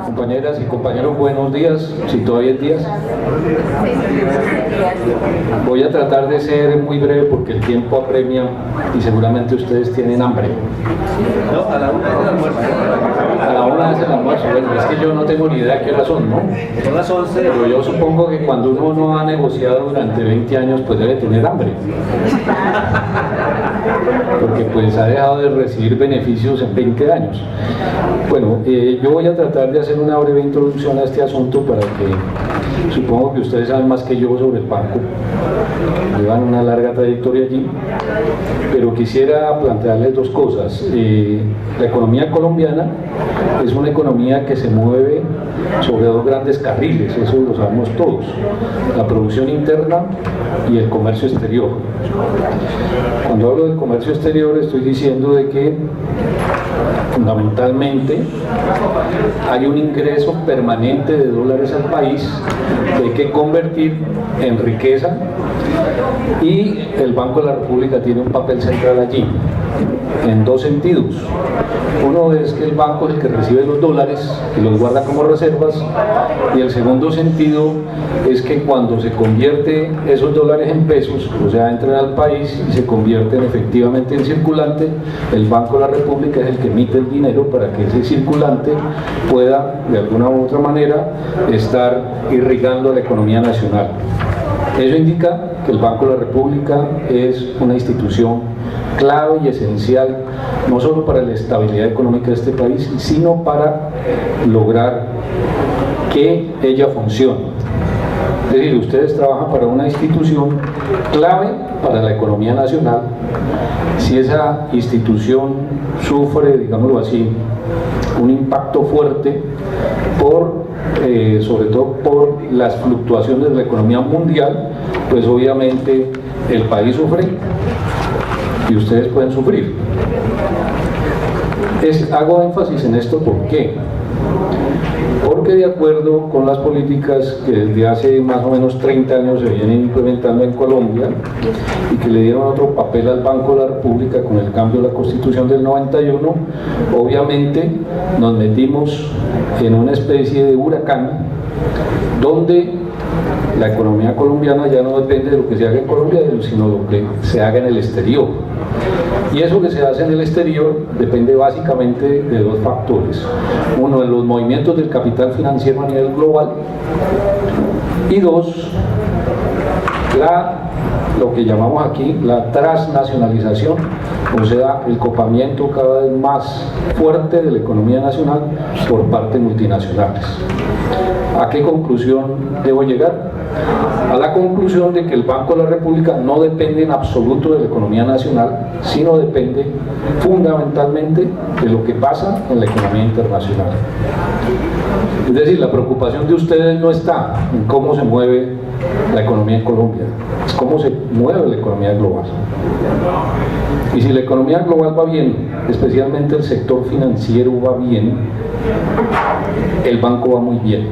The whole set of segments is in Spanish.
Compañeras y compañeros, buenos días, si todavía es días. Voy a tratar de ser muy breve porque el tiempo apremia y seguramente ustedes tienen hambre. No, a la una es el almuerzo. A la una es el almuerzo. Bueno, es que yo no tengo ni idea qué hora son, ¿no? Son las 11. Pero yo supongo que cuando uno no ha negociado durante 20 años, pues debe tener hambre. Porque pues ha dejado de recibir beneficios en 20 años. Bueno, yo voy a tratar de hacer una breve introducción a este asunto para que, supongo que ustedes saben más que yo sobre el banco, llevan una larga trayectoria allí, pero quisiera plantearles dos cosas. La economía colombiana es una economía que se mueve sobre dos grandes carriles, eso lo sabemos todos: la producción interna y el comercio exterior. Cuando hablo del comercio exterior estoy diciendo de que fundamentalmente hay un ingreso permanente de dólares al país que hay que convertir en riqueza, y el Banco de la República tiene un papel central allí en dos sentidos. Uno es que el banco es el que recibe los dólares y los guarda como reservas, y el segundo sentido es que cuando se convierte esos dólares en pesos, o sea, entran al país y se convierten efectivamente en circulante, el Banco de la República es el que emite el dinero para que ese circulante pueda de alguna u otra manera estar irrigando la economía nacional. Eso indica que el Banco de la República es una institución clave y esencial, no solo para la estabilidad económica de este país, sino para lograr que ella funcione. Es decir, ustedes trabajan para una institución clave para la economía nacional. Si esa institución sufre, digámoslo así, un impacto fuerte sobre todo por las fluctuaciones de la economía mundial, pues obviamente el país sufre y ustedes pueden sufrir. Hago énfasis en esto, ¿por qué? Porque de acuerdo con las políticas que desde hace más o menos 30 años se vienen implementando en Colombia y que le dieron otro papel al Banco de la República con el cambio de la Constitución del 91, obviamente nos metimos en una especie de huracán donde la economía colombiana ya no depende de lo que se haga en Colombia, sino lo que se haga en el exterior. Y eso que se hace en el exterior depende básicamente de dos factores: uno, de los movimientos del capital financiero a nivel global, y dos, lo que llamamos aquí la transnacionalización, o sea, el copamiento cada vez más fuerte de la economía nacional por parte de multinacionales. ¿A qué conclusión debo llegar? A la conclusión de que el Banco de la República no depende en absoluto de la economía nacional, sino depende fundamentalmente de lo que pasa en la economía internacional. Es decir, la preocupación de ustedes no está en cómo se mueve la economía en Colombia, es cómo se mueve la economía global. Y si la economía global va bien, especialmente el sector financiero va bien, el banco va muy bien.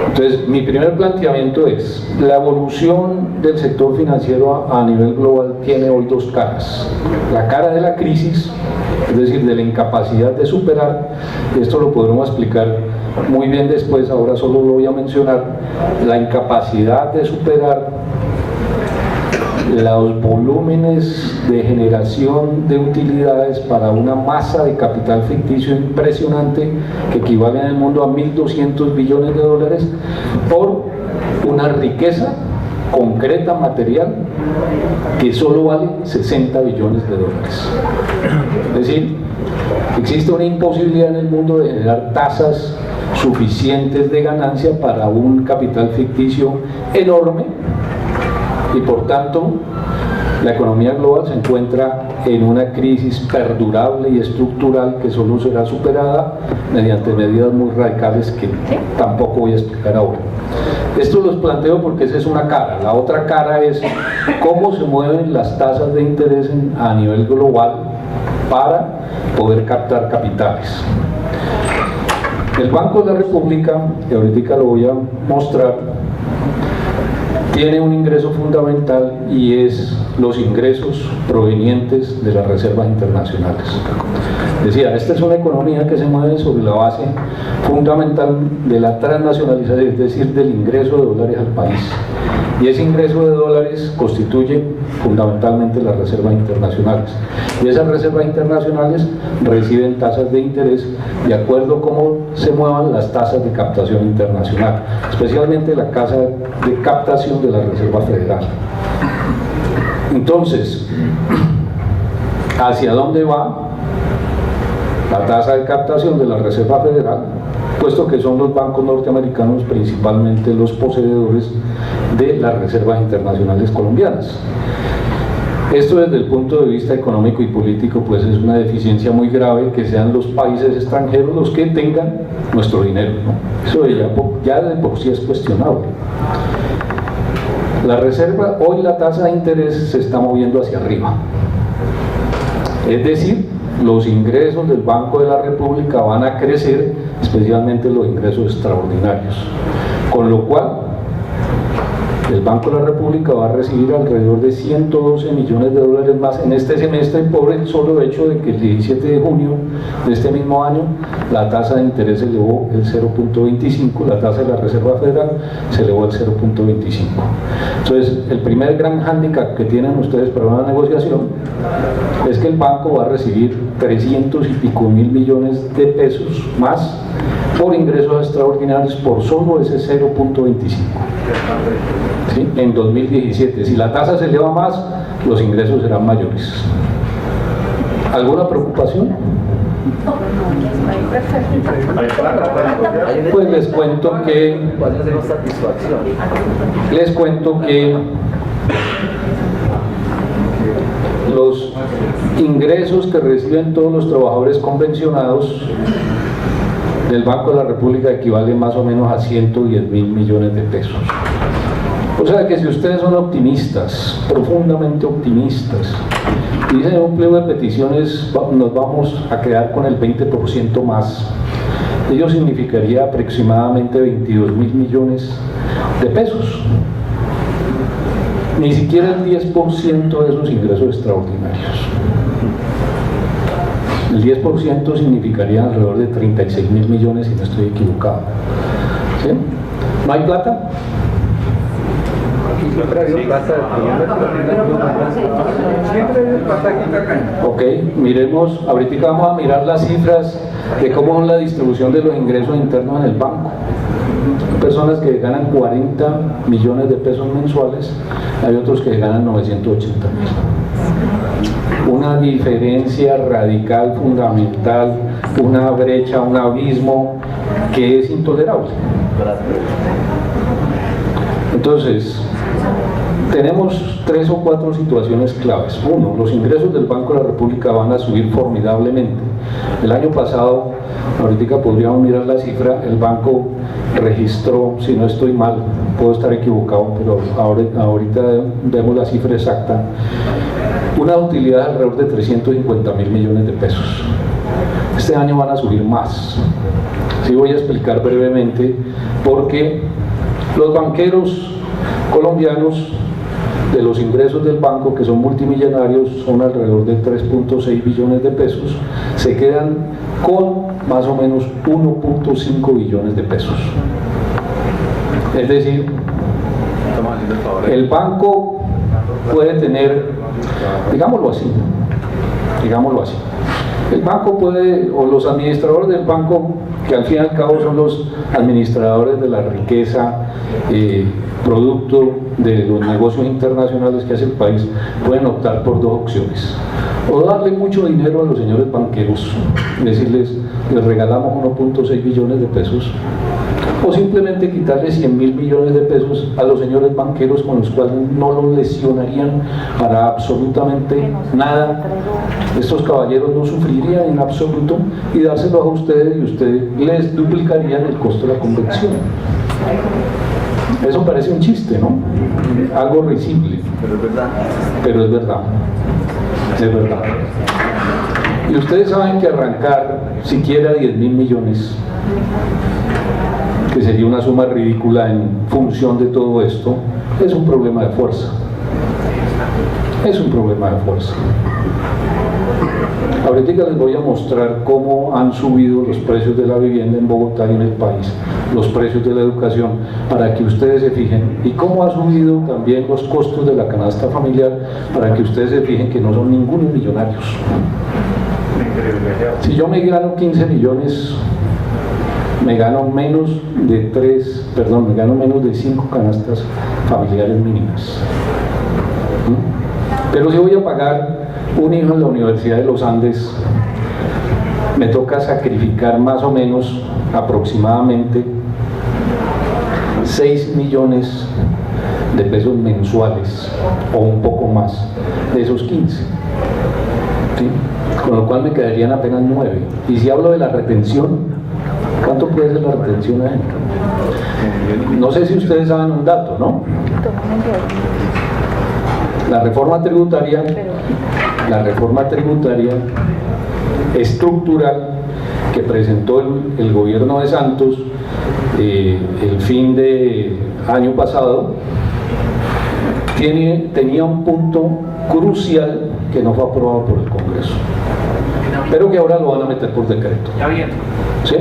Entonces, mi primer planteamiento es: la evolución del sector financiero a nivel global tiene hoy dos caras. La cara de la crisis, es decir, de la incapacidad de superar, esto lo podremos explicar muy bien después, ahora solo lo voy a mencionar, la incapacidad de superar los volúmenes de generación de utilidades para una masa de capital ficticio impresionante que equivale en el mundo a 1.200 billones de dólares por una riqueza concreta, material, que solo vale 60 billones de dólares. Es decir, existe una imposibilidad en el mundo de generar tasas suficientes de ganancia para un capital ficticio enorme, y por tanto la economía global se encuentra en una crisis perdurable y estructural que solo será superada mediante medidas muy radicales que tampoco voy a explicar ahora. Esto los planteo porque esa es una cara. La otra cara es cómo se mueven las tasas de interés a nivel global para poder captar capitales. El Banco de la República, que ahorita lo voy a mostrar, tiene un ingreso fundamental y es los ingresos provenientes de las reservas internacionales. Decía, esta es una economía que se mueve sobre la base fundamental de la transnacionalización, es decir, del ingreso de dólares al país. Y ese ingreso de dólares constituye fundamentalmente las reservas internacionales. Y esas reservas internacionales reciben tasas de interés de acuerdo a cómo se muevan las tasas de captación internacional, especialmente la tasa de captación de la Reserva Federal. Entonces, ¿hacia dónde va la tasa de captación de la Reserva Federal? Puesto que son los bancos norteamericanos principalmente los poseedores de las reservas internacionales colombianas. Esto desde el punto de vista económico y político pues es una deficiencia muy grave que sean los países extranjeros los que tengan nuestro dinero, ¿no? Eso ya de por sí es cuestionable. La reserva, hoy la tasa de interés se está moviendo hacia arriba, es decir, los ingresos del Banco de la República van a crecer, especialmente los ingresos extraordinarios, con lo cual el Banco de la República va a recibir alrededor de 112 millones de dólares más en este semestre por el solo hecho de que el 17 de junio de este mismo año la tasa de interés se elevó el 0.25, la tasa de la Reserva Federal se elevó el 0.25. Entonces, el primer gran hándicap que tienen ustedes para una negociación es que el banco va a recibir 300 y pico mil millones de pesos más por ingresos extraordinarios por solo ese 0.25. ¿Sí? En 2017, si la tasa se eleva más, los ingresos serán mayores. ¿Alguna preocupación? Pues les cuento que los ingresos que reciben todos los trabajadores convencionados del Banco de la República equivalen más o menos a 110 mil millones de pesos. O sea que si ustedes son optimistas, profundamente optimistas, y dicen en un pliego de peticiones nos vamos a quedar con el 20% más, ello significaría aproximadamente 22 mil millones de pesos. Ni siquiera el 10% de esos ingresos extraordinarios. El 10% significaría alrededor de 36 mil millones si no estoy equivocado. ¿Sí? ¿No hay plata? Ok, miremos, ahorita vamos a mirar las cifras de cómo es la distribución de los ingresos internos en el banco. Hay personas que ganan 40 millones de pesos mensuales, hay otros que ganan 980 mil. Una diferencia radical, fundamental, una brecha, un abismo que es intolerable. Entonces, tenemos 3 o 4 situaciones claves. Uno, los ingresos del Banco de la República van a subir formidablemente. El año pasado, ahorita podríamos mirar la cifra, el banco registró, si no estoy mal, puedo estar equivocado, pero ahorita vemos la cifra exacta, una utilidad de alrededor de 350 mil millones de pesos. Este año van a subir más. Sí, voy a explicar brevemente porque los banqueros colombianos, de los ingresos del banco, que son multimillonarios, son alrededor de 3.6 billones de pesos, se quedan con más o menos 1.5 billones de pesos. Es decir, el banco puede tener, digámoslo así, el banco puede, o los administradores del banco, que al fin y al cabo son los administradores de la riqueza, producto de los negocios internacionales que hace el país, pueden optar por 2 opciones: o darle mucho dinero a los señores banqueros, decirles, les regalamos 1.6 billones de pesos, o simplemente quitarle 100 mil millones de pesos a los señores banqueros, con los cuales no los lesionarían para absolutamente nada. Estos caballeros no sufrirían en absoluto, y dárselos a ustedes, y ustedes les duplicarían el costo de la convención. Eso parece un chiste, ¿no? Algo risible, pero es verdad. Es verdad. Y ustedes saben que arrancar siquiera 10 mil millones, que sería una suma ridícula en función de todo esto, es un problema de fuerza. Es un problema de fuerza. Ahorita les voy a mostrar cómo han subido los precios de la vivienda en Bogotá y en el país, los precios de la educación, para que ustedes se fijen, y cómo ha subido también los costos de la canasta familiar, para que ustedes se fijen que no son ningunos millonarios. Si yo me gano 15 millones, me gano menos de 5 canastas familiares mínimas. Pero si voy a pagar un hijo en la Universidad de los Andes, me toca sacrificar más o menos aproximadamente 6 millones de pesos mensuales o un poco más de esos 15, ¿sí? Con lo cual me quedarían apenas 9. Y si hablo de la retención, ¿cuánto puede ser la retención adentro? No sé si ustedes saben un dato, ¿no? La reforma tributaria estructural que presentó el gobierno de Santos el fin de año pasado tenía un punto crucial que no fue aprobado por el Congreso, pero que ahora lo van a meter por decreto. ¿Sí?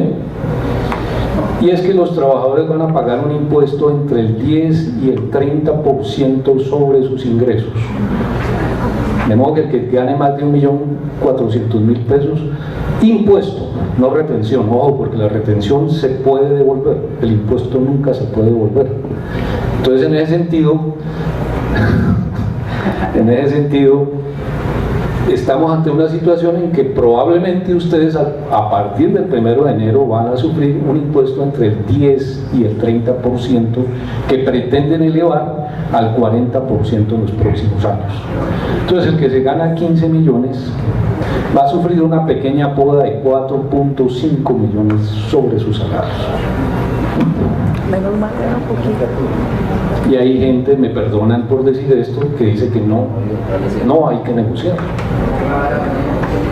Y es que los trabajadores van a pagar un impuesto entre el 10 y el 30% sobre sus ingresos. De modo que el que gane más de 1.400.000 pesos, impuesto, no retención, ojo, porque la retención se puede devolver, el impuesto nunca se puede devolver. Entonces, en ese sentido, estamos ante una situación en que probablemente ustedes a partir del 1 de enero van a sufrir un impuesto entre el 10 y el 30% que pretenden elevar al 40% en los próximos años. Entonces el que se gana 15 millones va a sufrir una pequeña poda de 4.5 millones sobre sus salarios. Menos mal, era un poquito. Y hay gente, me perdonan por decir esto, que dice que no hay que negociar.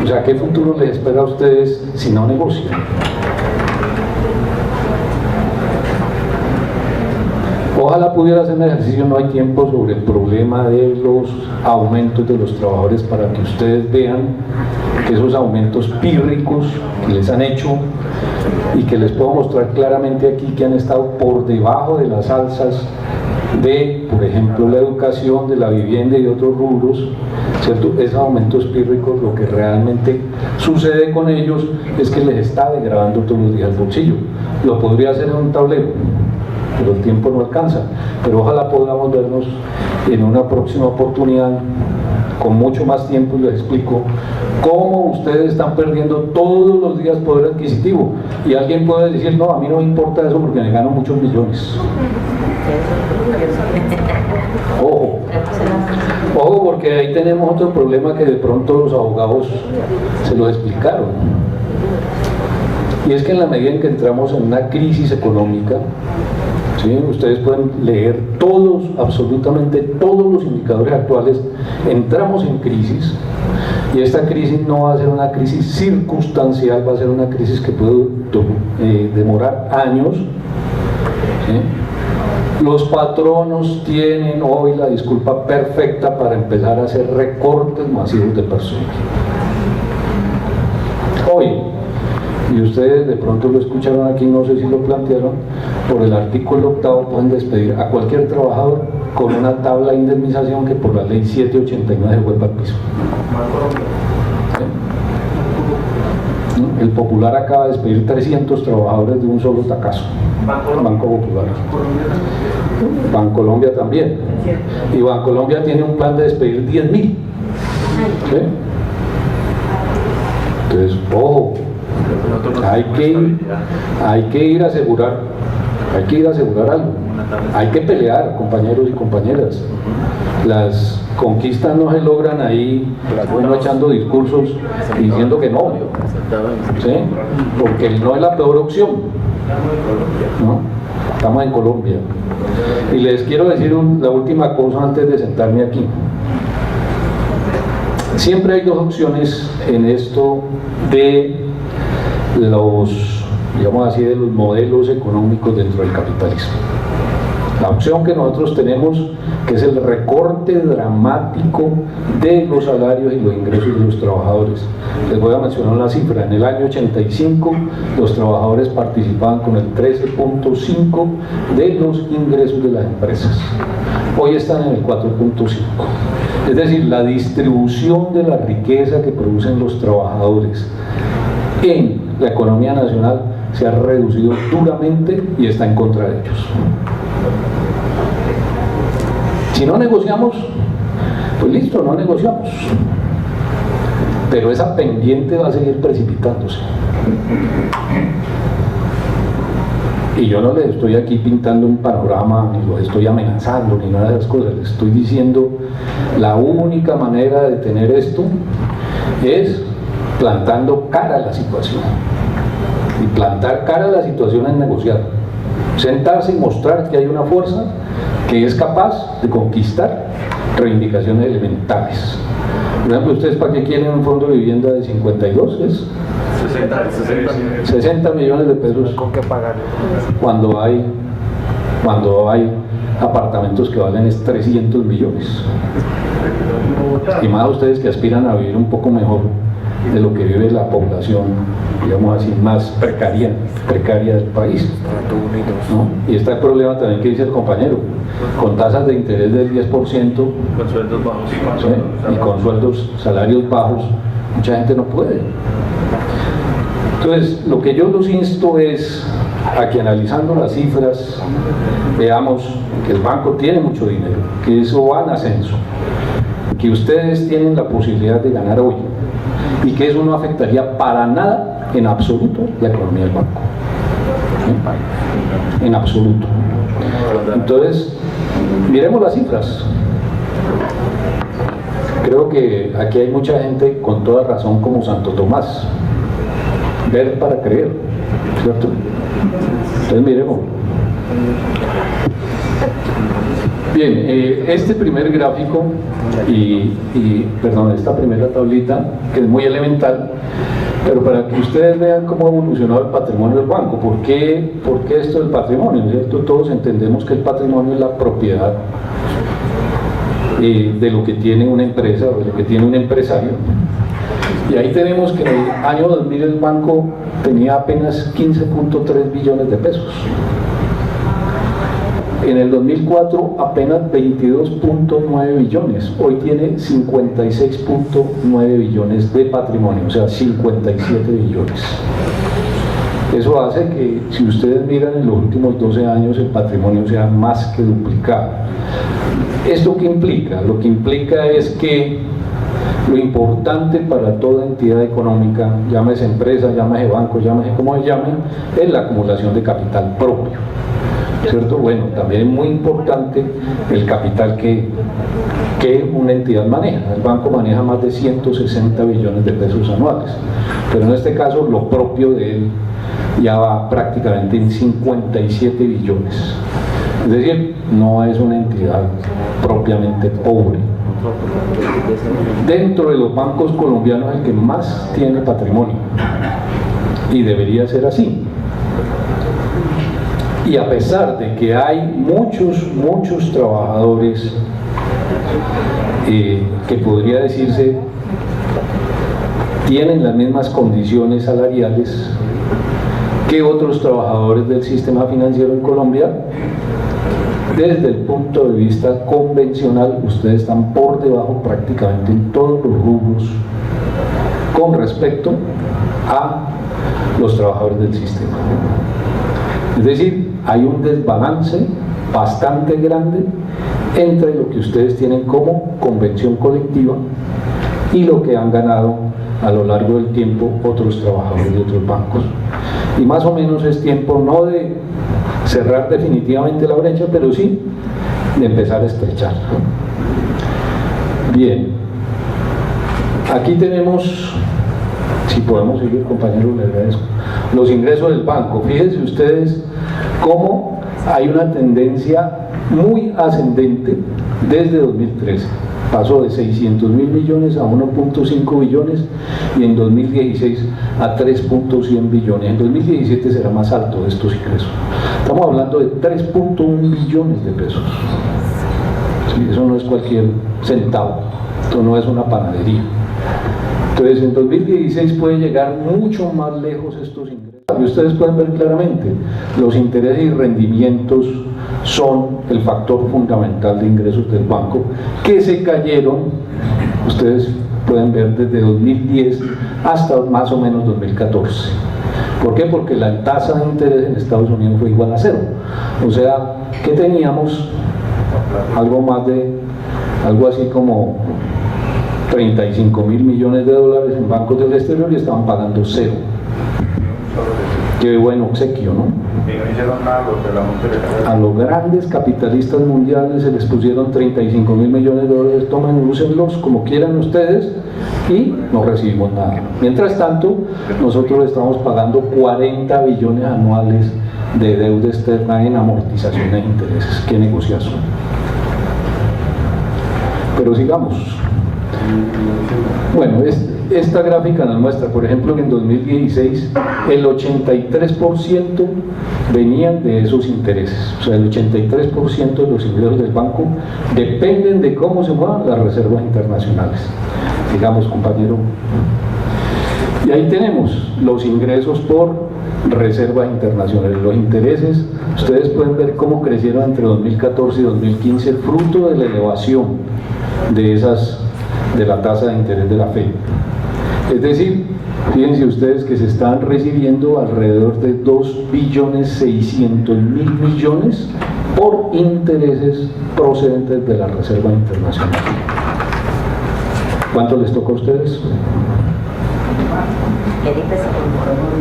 O sea, ¿qué futuro les espera a ustedes si no negocian? Ojalá pudiera hacer un ejercicio, no hay tiempo, sobre el problema de los aumentos de los trabajadores, para que ustedes vean que esos aumentos pírricos que les han hecho, y que les puedo mostrar claramente aquí que han estado por debajo de las alzas de, por ejemplo, la educación, de la vivienda y de otros rubros, ¿cierto? Esos aumentos pírricos, lo que realmente sucede con ellos es que les está degradando todos los días el bolsillo. Lo podría hacer en un tablero, pero el tiempo no alcanza. Pero ojalá podamos vernos en una próxima oportunidad con mucho más tiempo y les explico cómo ustedes están perdiendo todos los días poder adquisitivo. Y alguien puede decir, no, a mí no me importa eso porque me gano muchos millones. Ojo, porque ahí tenemos otro problema que de pronto los abogados se lo explicaron. Y es que en la medida en que entramos en una crisis económica, ¿sí? Ustedes pueden leer todos, absolutamente todos los indicadores actuales, entramos en crisis, y esta crisis no va a ser una crisis circunstancial, va a ser una crisis que puede demorar años, ¿sí? Los patronos tienen hoy la disculpa perfecta para empezar a hacer recortes masivos de personas. Hoy, y ustedes de pronto lo escucharon aquí, no sé si lo plantearon, por el artículo 8 pueden despedir a cualquier trabajador con una tabla de indemnización que por la ley 789 vuelva al piso. ¿Sí? El Popular acaba de despedir 300 trabajadores de un solo tacazo. Banco Popular. Bancolombia también. Y Bancolombia tiene un plan de despedir 10.000. ¿Sí? Entonces, ojo, hay que ir a asegurar algo. Hay que pelear, compañeros y compañeras. Las conquistas no se logran ahí, bueno, echando discursos y diciendo que no, ¿sí? Porque el no es la peor opción, ¿no? Estamos en Colombia. Y les quiero decir la última cosa antes de sentarme aquí. Siempre hay dos opciones en esto de los, digamos así, de los modelos económicos dentro del capitalismo. La opción que nosotros tenemos, que es el recorte dramático de los salarios y los ingresos de los trabajadores. Les voy a mencionar una cifra. En el año 85 los trabajadores participaban con el 13.5% de los ingresos de las empresas. Hoy están en el 4.5%. Es decir, la distribución de la riqueza que producen los trabajadores en la economía nacional se ha reducido duramente y está en contra de ellos. Si no negociamos, pues listo, no negociamos. Pero esa pendiente va a seguir precipitándose. Y yo no les estoy aquí pintando un panorama, ni los estoy amenazando, ni nada de esas cosas. Les estoy diciendo, la única manera de detener esto es plantando cara a la situación. Y plantar cara a la situación es negociar. Sentarse y mostrar que hay una fuerza que es capaz de conquistar reivindicaciones elementales. Por ejemplo, ¿ustedes para qué quieren un fondo de vivienda de 52? ¿Es? 60 millones de pesos. ¿Con qué pagar? Cuando hay apartamentos que valen 300 millones. Y más ustedes que aspiran a vivir un poco mejor de lo que vive la población, digamos así, más precaria del país, ¿no? Y está el problema también que dice el compañero, con tasas de interés del 10%, Con sueldos bajos. ¿sí? Y con sueldos, salarios bajos, mucha gente no puede. Entonces, lo que yo los insto es a que, analizando las cifras, veamos que el banco tiene mucho dinero, que eso va en ascenso, que ustedes tienen la posibilidad de ganar hoy y que eso no afectaría para nada, en absoluto, la economía del banco. ¿Sí? En absoluto. Entonces, miremos las cifras. Creo que aquí hay mucha gente con toda razón, como Santo Tomás: ver para creer, ¿cierto? Entonces miremos. Bien, este primer gráfico esta primera tablita, que es muy elemental, pero para que ustedes vean cómo ha evolucionado el patrimonio del banco. ¿Por qué esto del patrimonio? ¿Cierto? Todos entendemos que el patrimonio es la propiedad de lo que tiene una empresa o de lo que tiene un empresario. Y ahí tenemos que en el año 2000 el banco tenía apenas 15.3 billones de pesos. En el 2004 apenas 22.9 billones, hoy tiene 56.9 billones de patrimonio, o sea, 57 billones. Eso hace que, si ustedes miran en los últimos 12 años, el patrimonio sea más que duplicado. ¿Esto qué implica? Lo que implica es que lo importante para toda entidad económica, llámese empresa, llámese banco, llámese como se llame, es la acumulación de capital propio, ¿cierto? Bueno, también es muy importante el capital que una entidad maneja. El banco maneja más de 160 billones de pesos anuales, pero en este caso lo propio de él ya va prácticamente en 57 billones. Es decir, no es una entidad propiamente pobre. Dentro de los bancos colombianos, el que más tiene patrimonio, y debería ser así. Y a pesar de que hay muchos trabajadores que podría decirse tienen las mismas condiciones salariales que otros trabajadores del sistema financiero en Colombia, desde el punto de vista convencional ustedes están por debajo prácticamente en todos los rubros con respecto a los trabajadores del sistema. Es decir, hay un desbalance bastante grande entre lo que ustedes tienen como convención colectiva y lo que han ganado a lo largo del tiempo otros trabajadores de otros bancos. Y más o menos es tiempo no de cerrar definitivamente la brecha, pero sí de empezar a estrechar. Bien, aquí tenemos, si podemos seguir, compañeros, les agradezco, los ingresos del banco. Fíjense ustedes cómo hay una tendencia muy ascendente desde 2013. pasó de 600.000 millones a 1.5 billones y en 2016 a 3.100 billones. En 2017 será más alto de estos ingresos. Estamos hablando de 3.1 billones de pesos. Sí, eso no es cualquier centavo, esto no es una panadería. Entonces en 2016 puede llegar mucho más lejos estos ingresos. Y ustedes pueden ver claramente, los intereses y rendimientos son el factor fundamental de ingresos del banco, que se cayeron, ustedes pueden ver, desde 2010 hasta más o menos 2014. ¿Por qué? Porque la tasa de interés en Estados Unidos fue igual a cero. O sea, que teníamos algo así como 35.000 millones de dólares en bancos del exterior y estaban pagando cero. Qué buen obsequio, ¿no? A los grandes capitalistas mundiales se les pusieron 35.000 millones de dólares, tomen, úsenlos como quieran ustedes y no recibimos nada. Mientras tanto, nosotros estamos pagando 40 billones anuales de deuda externa en amortización de intereses. ¿Qué negociación? Pero sigamos. Bueno, esta gráfica nos muestra, por ejemplo, que en 2016 el 83% venían de esos intereses. O sea, el 83% de los ingresos del banco dependen de cómo se muevan las reservas internacionales. Digamos, compañero. Y ahí tenemos los ingresos por reservas internacionales, los intereses. Ustedes pueden ver cómo crecieron entre 2014 y 2015, el fruto de la elevación de la tasa de interés de la FED. Es decir, fíjense ustedes que se están recibiendo alrededor de 2.600.000 millones por intereses procedentes de la Reserva Internacional. ¿Cuánto les toca a ustedes?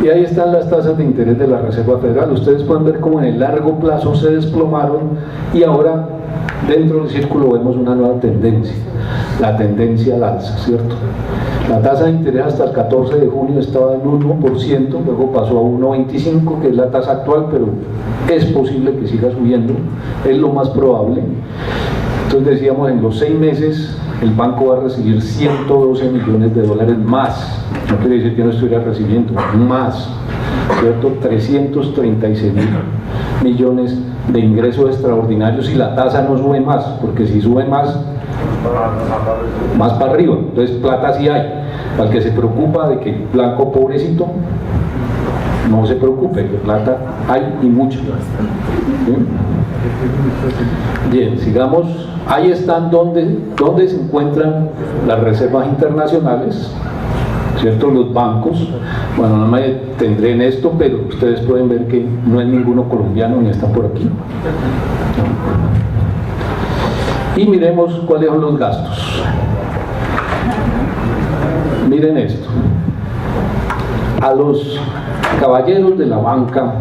Y ahí están las tasas de interés de la Reserva Federal. Ustedes pueden ver cómo en el largo plazo se desplomaron y ahora dentro del círculo vemos una nueva tendencia, la tendencia al alza, ¿cierto? La tasa de interés hasta el 14 de junio estaba en 1%, luego pasó a 1.25, que es la tasa actual, pero es posible que siga subiendo, es lo más probable. Entonces decíamos, en los 6 meses el banco va a recibir 112 millones de dólares más, no quiere decir que no estuviera recibiendo, más, ¿cierto? 336.000 millones de ingresos extraordinarios si la tasa no sube más, porque si sube más para arriba, entonces plata sí hay. Para el que se preocupa de que blanco pobrecito, no se preocupe, que plata hay y mucha. Bien, sigamos. Ahí están donde se encuentran las reservas internacionales, ¿cierto? Los bancos. Bueno, no me detendré en esto, pero ustedes pueden ver que no hay ninguno colombiano ni está por aquí. Y miremos cuáles son los gastos. Miren esto. A los caballeros de la banca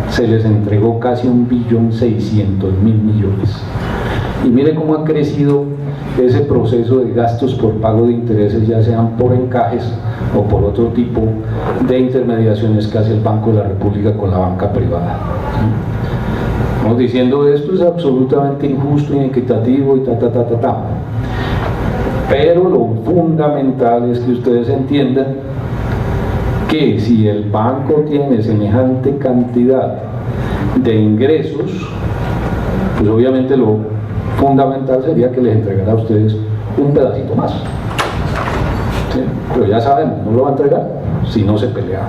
se les entregó casi 1.600.000 millones. Y mire cómo ha crecido ese proceso de gastos por pago de intereses, ya sean por encajes o por otro tipo de intermediaciones que hace el Banco de la República con la banca privada. Estamos diciendo esto es absolutamente injusto, inequitativo y ta. Pero lo fundamental es que ustedes entiendan que si el banco tiene semejante cantidad de ingresos, pues obviamente lo fundamental sería que les entregara a ustedes un pedacito más. ¿Sí? Pero ya saben, no lo va a entregar si no se pelea.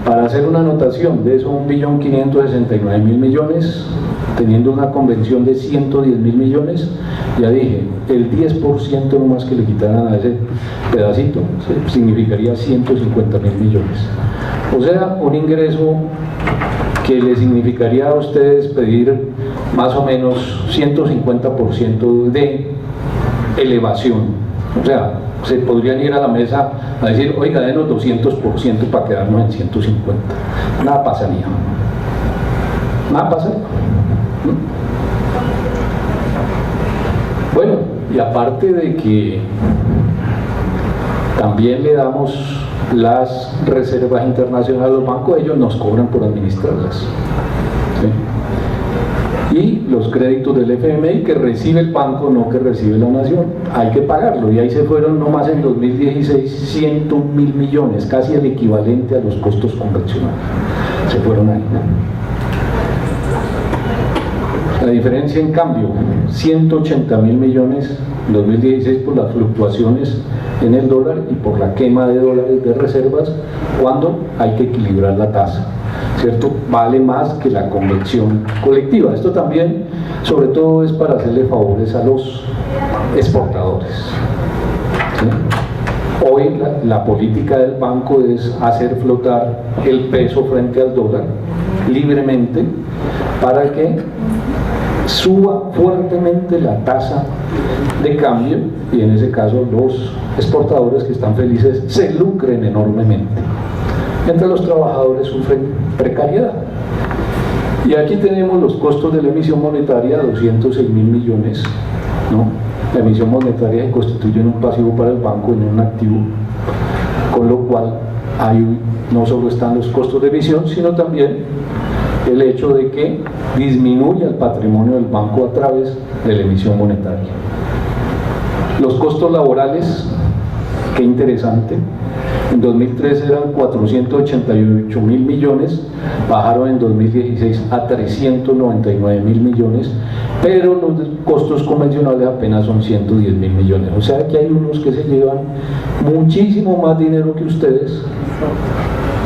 Para hacer una anotación de eso, 1.569.000 millones, teniendo una convención de 110.000 millones, ya dije, el 10% nomás que le quitaran a ese pedacito, ¿sí? Significaría 150.000 millones. O sea, un ingreso que le significaría a ustedes pedir más o menos 150% de elevación. O sea, se podrían ir a la mesa a decir, oiga, denos 200% para quedarnos en 150. Nada pasaría. Nada pasaría. Bueno, y aparte de que también le damos las reservas internacionales a los bancos, ellos nos cobran por administrarlas. ¿Sí? y los créditos del FMI que recibe el banco, no que recibe la nación, hay que pagarlo, y ahí se fueron nomás en 2016 101.000 millones, casi el equivalente a los costos convencionales, se fueron ahí. La diferencia, en cambio, 180.000 millones en 2016 por las fluctuaciones en el dólar y por la quema de dólares de reservas cuando hay que equilibrar la tasa, ¿cierto? Vale más que la conversión colectiva. Esto también, sobre todo, es para hacerle favores a los exportadores, ¿sí? Hoy la política del banco es hacer flotar el peso frente al dólar libremente para que suba fuertemente la tasa de cambio, y en ese caso los exportadores que están felices se lucren enormemente, mientras los trabajadores sufren precariedad. Y aquí tenemos los costos de la emisión monetaria, 206.000 millones, ¿no? La emisión monetaria se constituye en un pasivo para el banco, en un activo, con lo cual hay, no solo están los costos de emisión, sino también el hecho de que disminuye el patrimonio del banco a través de la emisión monetaria. Los costos laborales, qué interesante, en 2013 eran 488.000 millones, bajaron en 2016 a 399.000 millones, pero los costos convencionales apenas son 110.000 millones, o sea que hay unos que se llevan muchísimo más dinero que ustedes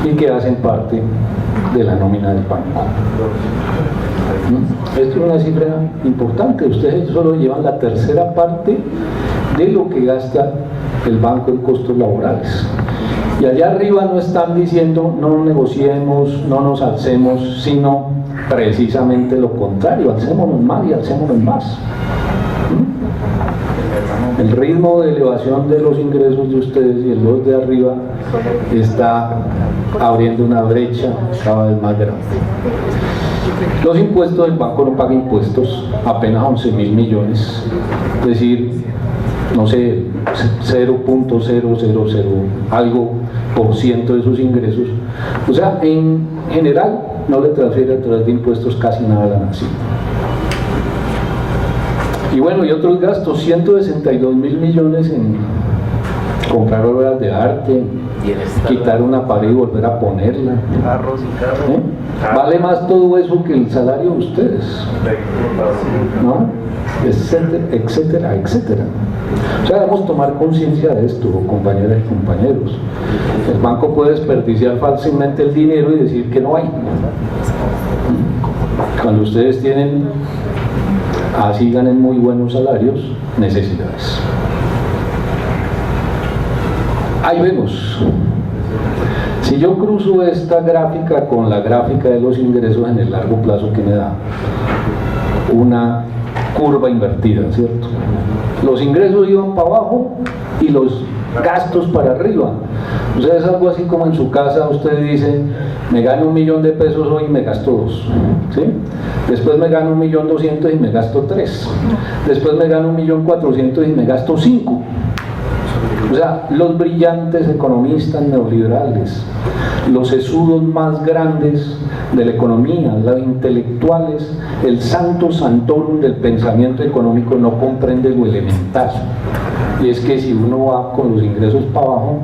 y que hacen parte de la nómina del banco. Esto es una cifra importante, ustedes solo llevan la tercera parte de lo que gasta el banco en costos laborales. Y allá arriba no están diciendo no negociemos, no nos alcemos, sino precisamente lo contrario, alcémonos más y alcémonos más. El ritmo de elevación de los ingresos de ustedes y el los de arriba está abriendo una brecha cada vez más grande. Los impuestos, el banco no paga impuestos, apenas 11.000 millones, es decir, no sé, 0.000 algo por ciento de sus ingresos. O sea, en general no le transfiere a través de impuestos casi nada a la nación. Y bueno, y otros gastos, 162.000 millones en comprar obras de arte, quitar una pared y volver a ponerla. Carros y carros. Vale más todo eso que el salario de ustedes, ¿no? Etcétera, etcétera, etcétera. O sea, debemos tomar conciencia de esto, compañeras y compañeros. El banco puede desperdiciar fácilmente el dinero y decir que no hay, cuando ustedes tienen, así ganen muy buenos salarios, necesidades. Ahí vemos. Si yo cruzo esta gráfica con la gráfica de los ingresos en el largo plazo, ¿qué me da? Una curva invertida, ¿cierto? Los ingresos iban para abajo y los gastos para arriba. O sea, es algo así como en su casa usted dice, me gano 1.000.000 de pesos hoy y me gasto 2, ¿sí? Después me gano 1.200.000 y me gasto 3. Después me gano 1.400.000 y me gasto 5. O sea, los brillantes economistas neoliberales, los sesudos más grandes de la economía, los intelectuales, el santo santorum del pensamiento económico no comprende lo elemental. Y es que si uno va con los ingresos para abajo,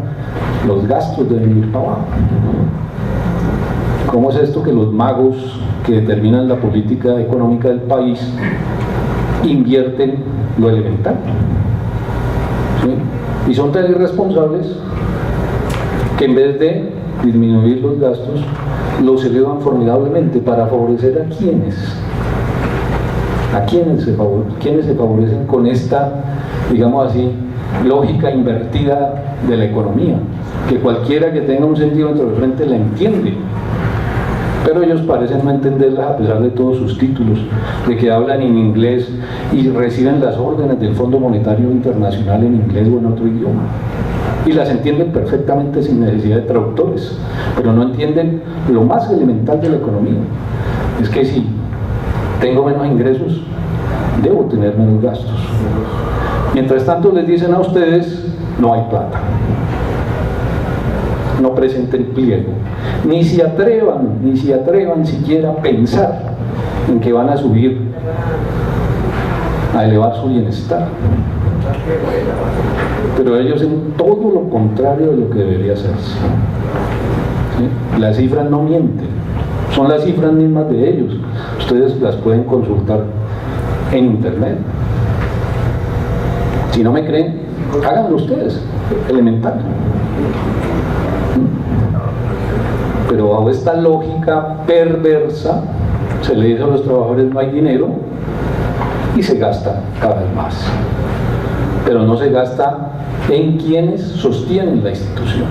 los gastos deben ir para abajo. ¿Cómo es esto que los magos que determinan la política económica del país invierten lo elemental? ¿Sí? Y son tan irresponsables que en vez de disminuir los gastos, los elevan formidablemente para favorecer a quienes. ¿A quiénes se favorecen con esta, digamos así, lógica invertida de la economía? Que cualquiera que tenga un centímetro de frente la entiende, pero ellos parecen no entenderla a pesar de todos sus títulos, de que hablan en inglés y reciben las órdenes del Fondo Monetario Internacional en inglés o en otro idioma, y las entienden perfectamente sin necesidad de traductores, pero no entienden lo más elemental de la economía. Es que si tengo menos ingresos, debo tener menos gastos. Mientras tanto les dicen a ustedes, no hay plata, no presenten pliego, ni se atrevan siquiera a pensar en que van a subir, a elevar su bienestar. Pero ellos en todo lo contrario de lo que debería hacerse. ¿Sí? Las cifras no mienten, son las cifras mismas de ellos. Ustedes las pueden consultar en internet. Si no me creen, háganlo ustedes, elemental. Pero bajo esta lógica perversa se le dice a los trabajadores: no hay dinero, y se gasta cada vez más. Pero no se gasta en quienes sostienen la institución,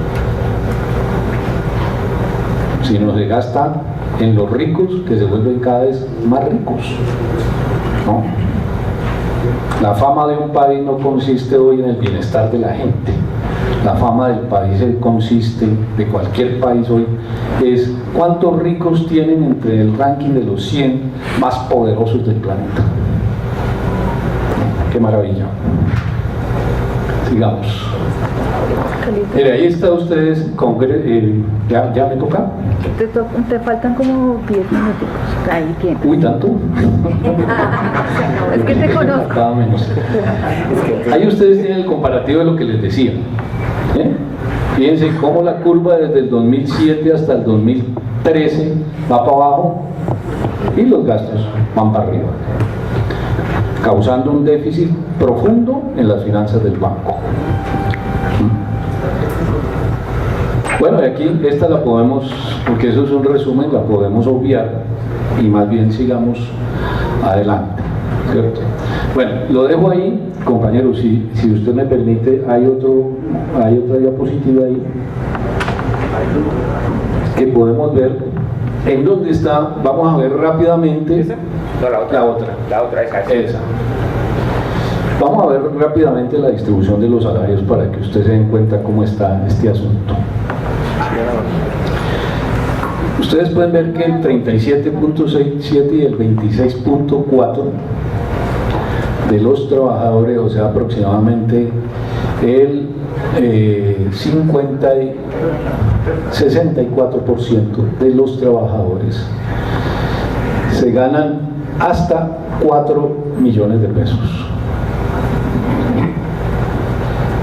sino se gasta en los ricos, que se vuelven cada vez más ricos, ¿no? La fama de un país no consiste hoy en el bienestar de la gente. La fama del país consiste, de cualquier país hoy, es cuántos ricos tienen entre el ranking de los 100 más poderosos del planeta. ¡Qué maravilla! Sigamos. Mira, ahí está ustedes, ¿ya me toca? Te faltan como 10 minutos. Ahí tienes. Uy, ¿tanto? Es que te conozco. Cada menos. Ahí ustedes tienen el comparativo de lo que les decía. Fíjense cómo la curva desde el 2007 hasta el 2013 va para abajo y los gastos van para arriba, causando un déficit profundo en las finanzas del banco. Bueno, aquí esta la podemos, porque eso es un resumen, la podemos obviar y más bien sigamos adelante, ¿cierto? Bueno, lo dejo ahí, compañeros. Si usted me permite, hay otra diapositiva ahí que podemos ver en dónde está. Vamos a ver rápidamente. No, la otra, esa. Vamos a ver rápidamente la distribución de los salarios para que ustedes se den cuenta cómo está este asunto. Ustedes pueden ver que el 37.67 y el 26.4 de los trabajadores, o sea, aproximadamente el 64% de los trabajadores se ganan hasta 4 millones de pesos.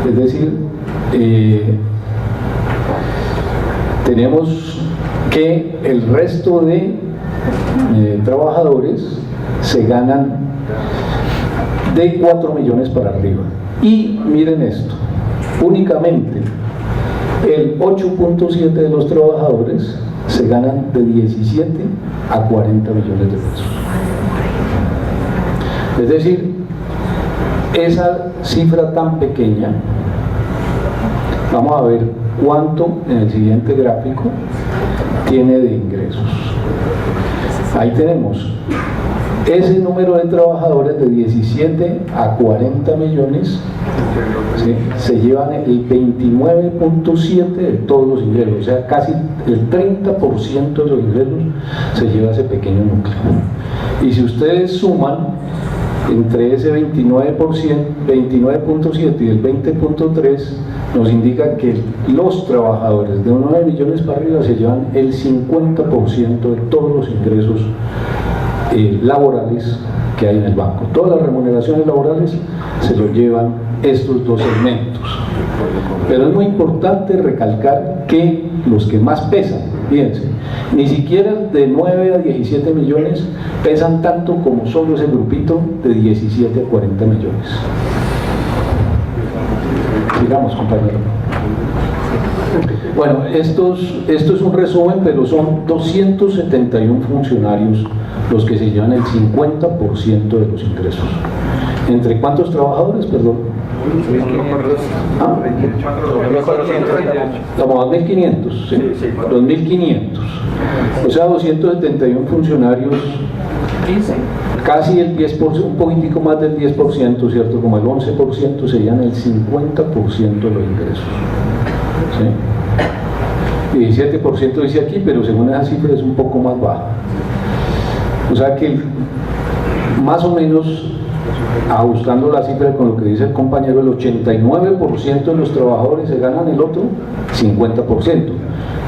Es decir, tenemos que el resto de trabajadores se ganan de 4 millones para arriba. Y miren esto, únicamente el 8.7 de los trabajadores se ganan de 17 a 40 millones de pesos. Es decir, esa cifra tan pequeña, vamos a ver cuánto en el siguiente gráfico tiene de ingresos. Ahí tenemos ese número de trabajadores de 17 a 40 millones, ¿sí? Se llevan el 29.7 de todos los ingresos, o sea, casi el 30% de los ingresos se lleva ese pequeño núcleo. Y si ustedes suman entre ese 29.7 y el 20.3, nos indica que los trabajadores de 9 millones para arriba se llevan el 50% de todos los ingresos laborales que hay en el banco. Todas las remuneraciones laborales se los llevan estos dos segmentos. Pero es muy importante recalcar que los que más pesan, fíjense, ni siquiera de 9 a 17 millones pesan tanto como solo ese grupito de 17 a 40 millones. Sigamos, compañero. Bueno, esto es un resumen, pero son 271 funcionarios los que se llevan el 50% de los ingresos. ¿Entre cuántos trabajadores, perdón? ¿Ah? Como 2.500, ¿sí? 2.500. O sea, 271 funcionarios, casi el 10%, un poquitico más del 10%, ¿cierto? Como el 11% serían el 50% de los ingresos, ¿sí? 17% dice aquí, pero según esa cifra es un poco más baja. O sea que más o menos, ajustando la cifra con lo que dice el compañero, el 89% de los trabajadores se ganan el otro 50%.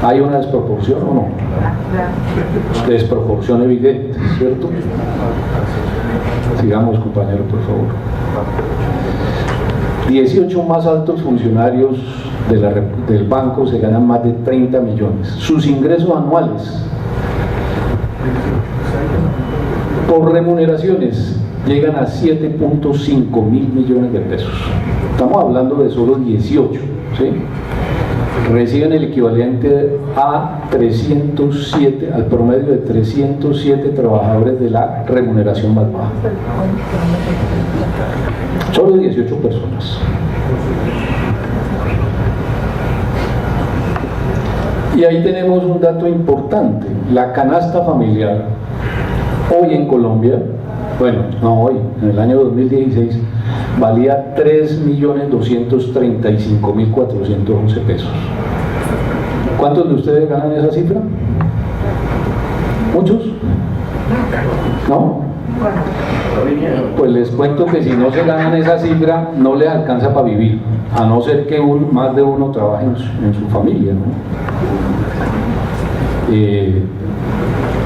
¿Hay una desproporción o no? Desproporción evidente, ¿cierto? Sigamos, compañero, por favor. 18 más altos funcionarios del banco se ganan más de 30 millones. Sus ingresos anuales por remuneraciones llegan a 7.5 mil millones de pesos. Estamos hablando de solo 18, ¿sí? Reciben el equivalente a 307, al promedio de 307 trabajadores de la remuneración más baja. Solo 18 personas. Y ahí tenemos un dato importante. La canasta familiar hoy en Colombia, bueno, no hoy, en el año 2016, valía 3.235.411 pesos. ¿Cuántos de ustedes ganan esa cifra? ¿Muchos? ¿No? Pues les cuento que si no se ganan esa cifra, no les alcanza para vivir, a no ser que más de uno trabaje en su familia, ¿no?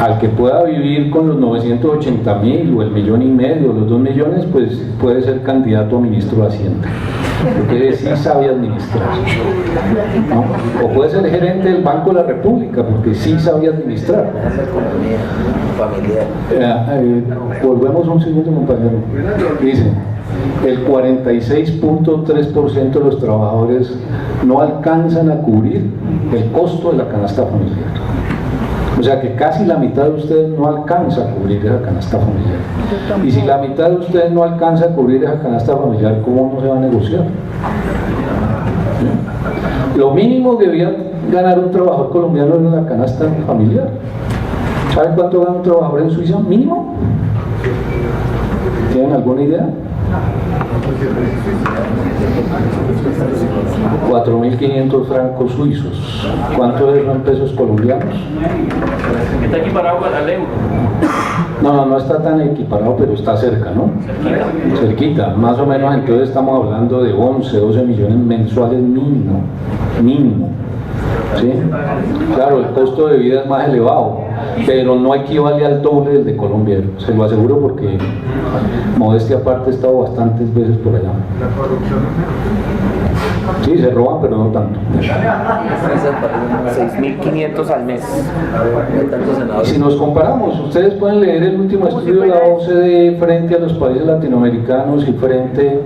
Al que pueda vivir con los 980.000 o el 1,5 millones o los 2 millones, pues puede ser candidato a ministro de Hacienda, porque sí sabe administrar, ¿no? O puede ser gerente del Banco de la República, porque sí sabe administrar. Volvemos un segundo, compañero. Dice, el 46.3% de los trabajadores no alcanzan a cubrir el costo de la canasta familiar. O sea que casi la mitad de ustedes no alcanza a cubrir esa canasta familiar. Y si la mitad de ustedes no alcanza a cubrir esa canasta familiar, ¿cómo no se va a negociar? ¿Sí? Lo mínimo que debía ganar un trabajador colombiano es la canasta familiar. ¿Saben cuánto gana un trabajador en Suiza? ¿Mínimo? ¿Tienen alguna idea? 4.500 francos suizos. ¿Cuánto es en pesos colombianos? ¿Está equiparado al euro? No está tan equiparado, pero está cerca, ¿no? Cerquita, más o menos. Entonces estamos hablando de 11, 12 millones mensuales mínimo. ¿Sí? Claro, el costo de vida es más elevado, pero no equivale al doble del de Colombia, se lo aseguro, porque modestia aparte he estado bastantes veces por allá. Sí, se roban, pero no tanto. 6.500 al mes. Y si nos comparamos, ustedes pueden leer el último estudio de la OCDE frente a los países latinoamericanos y frente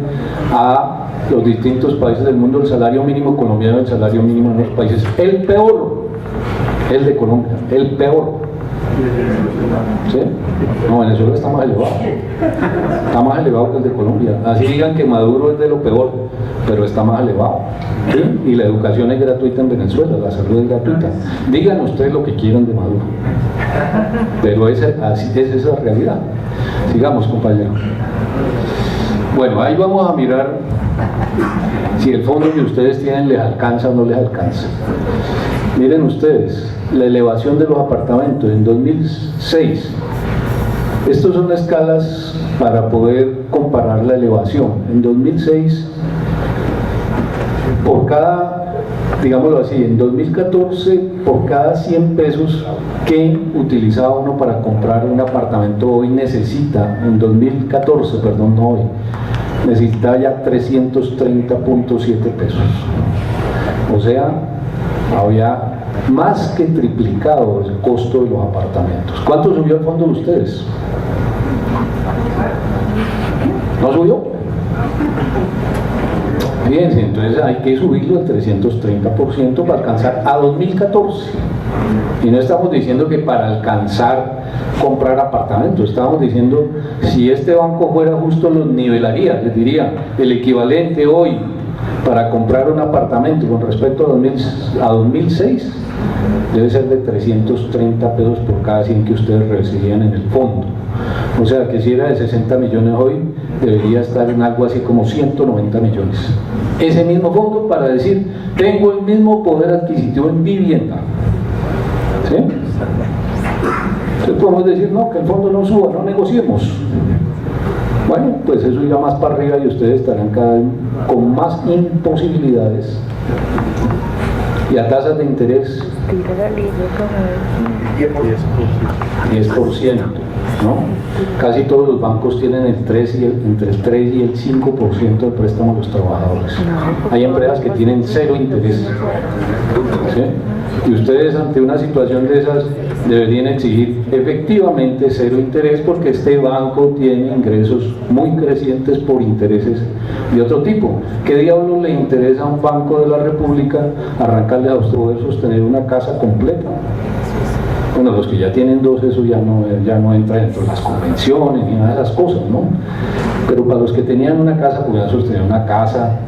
a los distintos países del mundo. El salario mínimo colombiano, el salario mínimo en los países, el peor, el de Colombia, el peor. ¿Sí? No, Venezuela está más elevado que el de Colombia. Así digan que Maduro es de lo peor, pero está más elevado. ¿Sí? Y la educación es gratuita en Venezuela, la salud es gratuita. Digan ustedes lo que quieran de Maduro, pero así es esa realidad. Sigamos, compañero. Bueno, ahí vamos a mirar si el fondo que ustedes tienen les alcanza o no les alcanza. Miren ustedes, la elevación de los apartamentos en 2006. Estos son escalas para poder comparar la elevación. En 2006, por cada, digámoslo así, en 2014, por cada 100 pesos que utilizaba uno para comprar un apartamento, hoy necesita, en 2014, perdón, no hoy, necesitaba ya 330.7 pesos. O sea, había más que triplicado el costo de los apartamentos. ¿Cuánto subió el fondo de ustedes? ¿No subió? Fíjense, entonces hay que subirlo al 330% para alcanzar a 2014. Y no estamos diciendo que para alcanzar comprar apartamentos, estamos diciendo, si este banco fuera justo, los nivelaría, les diría, el equivalente hoy para comprar un apartamento con respecto a 2006 debe ser de 330 pesos por cada 100 que ustedes recibían en el fondo. O sea que si era de 60 millones hoy, debería estar en algo así como 190 millones. Ese mismo fondo para decir, tengo el mismo poder adquisitivo en vivienda. ¿Sí? Entonces podemos decir, no, que el fondo no suba, no negociemos. Bueno, pues eso irá más para arriba y ustedes estarán cada vez con más imposibilidades y a tasas de interés 10%, ¿no? Casi todos los bancos tienen entre el 3 y el 5% de préstamo a los trabajadores. Hay empresas que tienen cero interés, ¿sí? Y ustedes ante una situación de esas deberían exigir efectivamente cero interés, porque este banco tiene ingresos muy crecientes por intereses de otro tipo. ¿Qué diablos le interesa a un banco de la República arrancarle a usted poder sostener una casa completa? Bueno, los que ya tienen dos, eso ya no entra dentro de las convenciones ni nada de esas cosas, ¿no? Pero para los que tenían una casa, podían sostener una casa,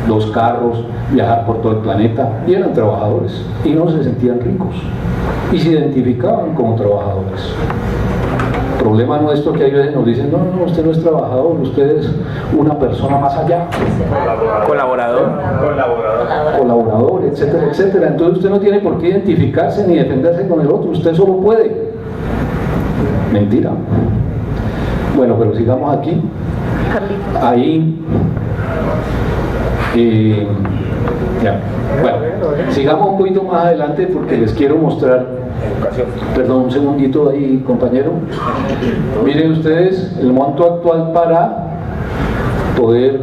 2 carros, viajar por todo el planeta, y eran trabajadores, y no se sentían ricos, y se identificaban como trabajadores. El problema nuestro que hay veces nos dicen, no, usted no es trabajador, usted es una persona más allá. Colaborador, etcétera, etcétera. Entonces usted no tiene por qué identificarse ni defenderse con el otro, usted solo puede. Mentira. Bueno, pero sigamos aquí. Ahí. Ya. Bueno, sigamos un poquito más adelante porque les quiero mostrar. Perdón, un segundito ahí, compañero. Miren ustedes el monto actual para poder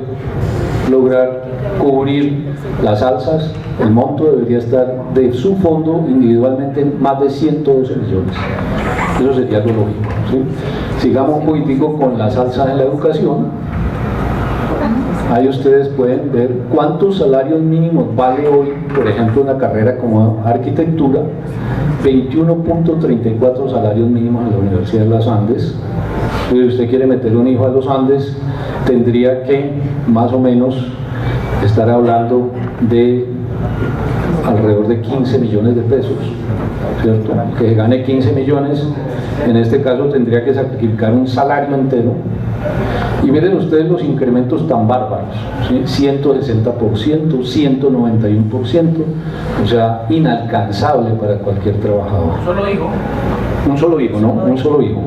lograr cubrir las alzas. El monto debería estar de su fondo individualmente en más de 112 millones. Eso sería lo lógico, ¿sí? Sigamos un poquitico con las alzas en la educación. Ahí ustedes pueden ver cuántos salarios mínimos vale hoy, por ejemplo, una carrera como arquitectura. 21.34 salarios mínimos en la Universidad de los Andes. Si usted quiere meter un hijo a los Andes, tendría que más o menos estar hablando de alrededor de 15 millones de pesos, ¿cierto? Que gane 15 millones, en este caso tendría que sacrificar un salario entero. Y miren ustedes los incrementos tan bárbaros, ¿sí? 160%, 191%, o sea, inalcanzable para cualquier trabajador. Un solo hijo, ¿no? Un solo hijo.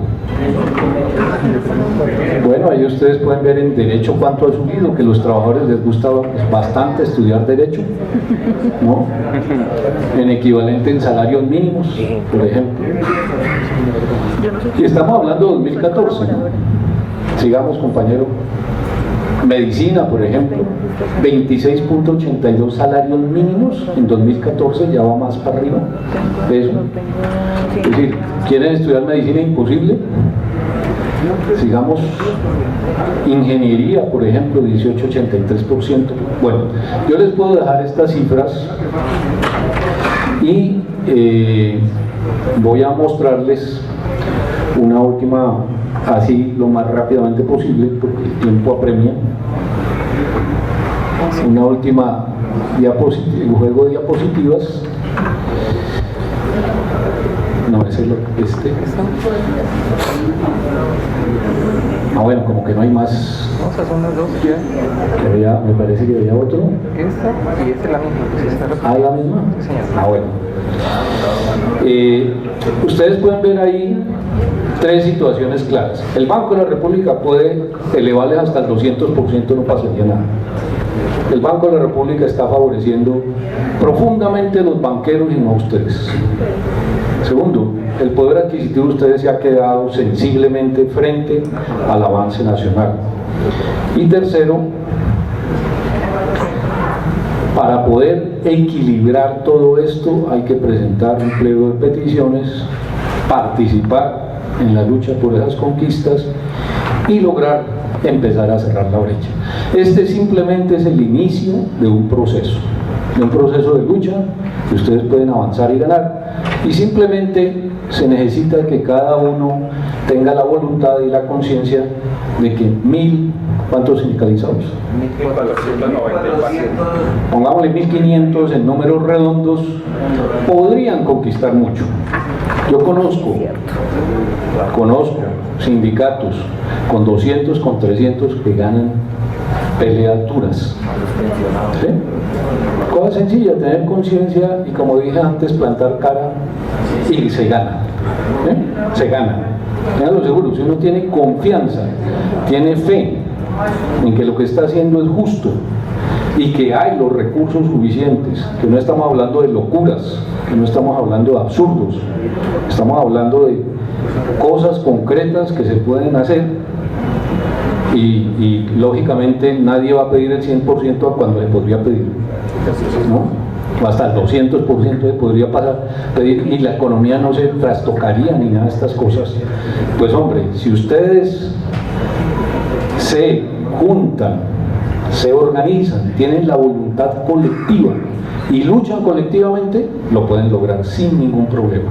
Bueno, ahí ustedes pueden ver en derecho cuánto ha subido, que a los trabajadores les gusta bastante estudiar derecho, ¿no? En equivalente en salarios mínimos, por ejemplo. Y estamos hablando de 2014, ¿no? Sigamos, compañero. Medicina, por ejemplo, 26.82 salarios mínimos en 2014, ya va más para arriba de eso. Es decir, ¿quieren estudiar medicina? Imposible. Sigamos. Ingeniería, por ejemplo, 18.83%. Bueno, yo les puedo dejar estas cifras y voy a mostrarles una última, así lo más rápidamente posible porque el tiempo apremia, una última diapositiva, un juego de diapositivas. No, ese es este. Bueno, como que no hay más. Me parece que había otro. Esta y esta es la misma. ¿La misma? Sí, señor. Bueno. Ustedes pueden ver ahí 3 situaciones claras. El Banco de la República puede elevarles hasta el 200%, no pasaría nada. El Banco de la República está favoreciendo profundamente a los banqueros y no a ustedes. Segundo, el poder adquisitivo de ustedes se ha quedado sensiblemente frente al avance nacional. Y tercero, para poder equilibrar todo esto hay que presentar un pliego de peticiones, participar en la lucha por esas conquistas y lograr empezar a cerrar la brecha. Este simplemente es el inicio de un proceso de lucha que ustedes pueden avanzar y ganar, y simplemente se necesita que cada uno tenga la voluntad y la conciencia de que ¿cuántos sindicalizados? 1.490. Pongámosle 1.500 en números redondos, podrían conquistar mucho. Yo conozco sindicatos con 200, con 300 que ganan peleas duras. ¿Sí? Cosa sencilla, tener conciencia y, como dije antes, plantar cara y se gana. Se gana. Ténganlo seguro, si uno tiene confianza, tiene fe en que lo que está haciendo es justo y que hay los recursos suficientes, que no estamos hablando de locuras, que no estamos hablando de absurdos, estamos hablando de cosas concretas que se pueden hacer y lógicamente nadie va a pedir el 100% a cuando le podría pedir, ¿no? Hasta el 200% se podría pedir y la economía no se trastocaría ni nada de estas cosas. Pues hombre, si ustedes se juntan, se organizan, tienen la voluntad colectiva y luchan colectivamente, lo pueden lograr sin ningún problema.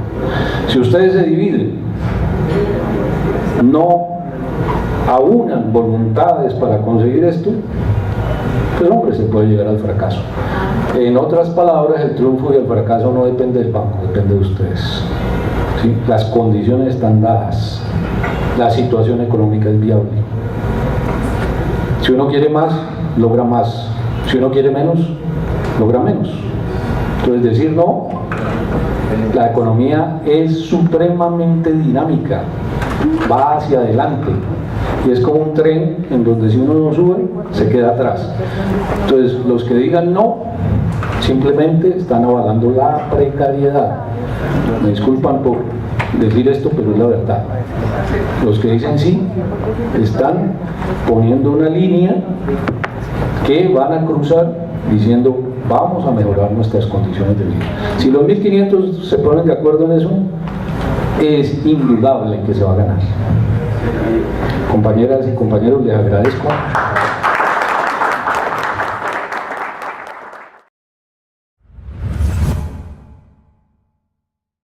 Si ustedes se dividen, no aunan voluntades para conseguir esto, pues hombre, se puede llegar al fracaso. En otras palabras, el triunfo y el fracaso no depende del banco, depende de ustedes, ¿sí? Las condiciones están dadas, la situación económica es viable. Si uno quiere más, logra más. Si uno quiere menos, logra menos. Entonces decir no, la economía es supremamente dinámica, va hacia adelante. Y es como un tren en donde si uno no sube, se queda atrás. Entonces, los que digan no, simplemente están avalando la precariedad. Me disculpan por decir esto, pero es la verdad. Los que dicen sí, están poniendo una línea que van a cruzar diciendo, vamos a mejorar nuestras condiciones de vida. Si los 1500 se ponen de acuerdo en eso, es indudable que se va a ganar. Compañeras y compañeros, les agradezco.